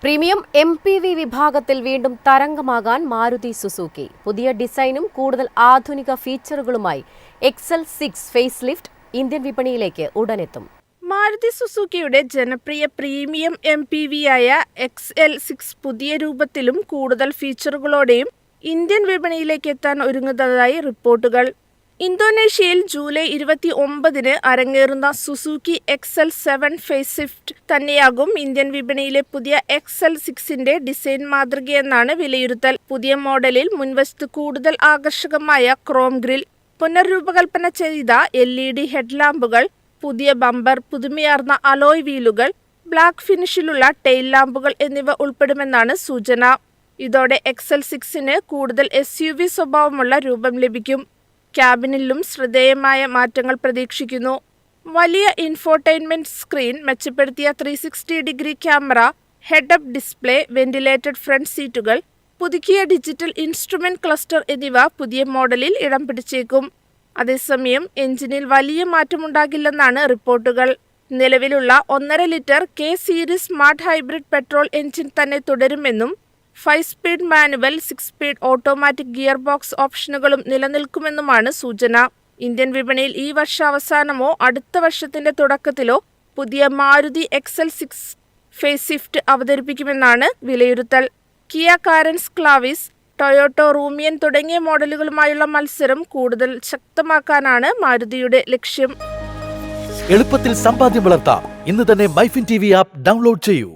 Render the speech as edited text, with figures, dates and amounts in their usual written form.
Premium MPV വിഭാഗത്തിൽ വീണ്ടും തരംഗമാകാൻ Maruti Suzuki. പുതിയ ഡിസൈനും കൂടുതൽ ആധുനിക ഫീച്ചറുകളുമായി XL6 ഫേസ് ലിഫ്റ്റ് ഇന്ത്യൻ വിപണിയിലേക്ക് ഉടനെത്തും. മാരുതി സുസുക്കിയുടെ ജനപ്രിയ പ്രീമിയം MPV ആയ XL6 പുതിയ രൂപത്തിലും കൂടുതൽ ഫീച്ചറുകളോടെയും ഇന്ത്യൻ വിപണിയിലേക്ക് എത്താൻ ഒരുങ്ങുന്നതായി റിപ്പോർട്ടുകൾ. ഇന്തോനേഷ്യയിൽ ജൂലൈ 29-ന് അരങ്ങേറുന്ന സുസുക്കി XL7 ഫേസ് ലിഫ്റ്റ് തന്നെയാകും ഇന്ത്യൻ വിപണിയിലെ പുതിയ XL6ന്റെ ഡിസൈൻ മാതൃകയെന്നാണ് വിലയിരുത്തൽ. പുതിയ മോഡലിൽ മുൻവശത്ത് കൂടുതൽ ആകർഷകമായ ക്രോം ഗ്രിൽ, പുനർരൂപകൽപ്പന ചെയ്ത LED ഹെഡ്ലാമ്പുകൾ, പുതിയ ബമ്പർ, പുതുമയാർന്ന അലോയ് വീലുകൾ, ബ്ലാക്ക് ഫിനിഷിലുള്ള ടെയിൽ ലാമ്പുകൾ എന്നിവ ഉൾപ്പെടുമെന്നാണ് സൂചന. ഇതോടെ XL6ന് കൂടുതൽ SUV സ്വഭാവമുള്ള രൂപം ലഭിക്കും. ക്യാബിനിലും ശ്രദ്ധേയമായ മാറ്റങ്ങൾ പ്രതീക്ഷിക്കുന്നു. വലിയ ഇൻഫോർടൈൻമെന്റ് സ്ക്രീൻ, മെച്ചപ്പെടുത്തിയ 360-ഡിഗ്രി camera, head up display, ventilated front സീറ്റുകൾ, പുതുക്കിയ ഡിജിറ്റൽ ഇൻസ്ട്രുമെന്റ് ക്ലസ്റ്റർ എന്നിവ പുതിയ മോഡലിൽ ഇടം പിടിച്ചേക്കും. അതേസമയം എഞ്ചിനിൽ വലിയ മാറ്റമുണ്ടാകില്ലെന്നാണ് റിപ്പോർട്ടുകൾ. നിലവിലുള്ള 1.5 litre K series smart hybrid petrol engine തന്നെ തുടരുമെന്നും 5 speed manual, 6 speed automatic gear box ഓപ്ഷനുകളും നിലനിൽക്കുമെന്നുമാണ് സൂചന. ഇന്ത്യൻ വിപണിയിൽ ഈ വർഷാവസാനമോ അടുത്ത വർഷത്തിന്റെ തുടക്കത്തിലോ പുതിയ മാരുതി XL6 ഫേസ് ലിഫ്റ്റ് അവതരിപ്പിക്കുമെന്നാണ് വിലയിരുത്തൽ. കിയ കാരൻസ് ക്ലാവിസ്, ടൊയോട്ടോ റൂമിയൻ തുടങ്ങിയ മോഡലുകളുമായുള്ള മത്സരം കൂടുതൽ ശക്തമാക്കാനാണ് മാരുതിയുടെ ലക്ഷ്യം. എളുപ്പത്തിൽ സമ്പാദ്യം വളർത്താം. ഇന്ന് തന്നെ മൈഫിൻ TV ആപ്പ് ഡൗൺലോഡ് ചെയ്യൂ.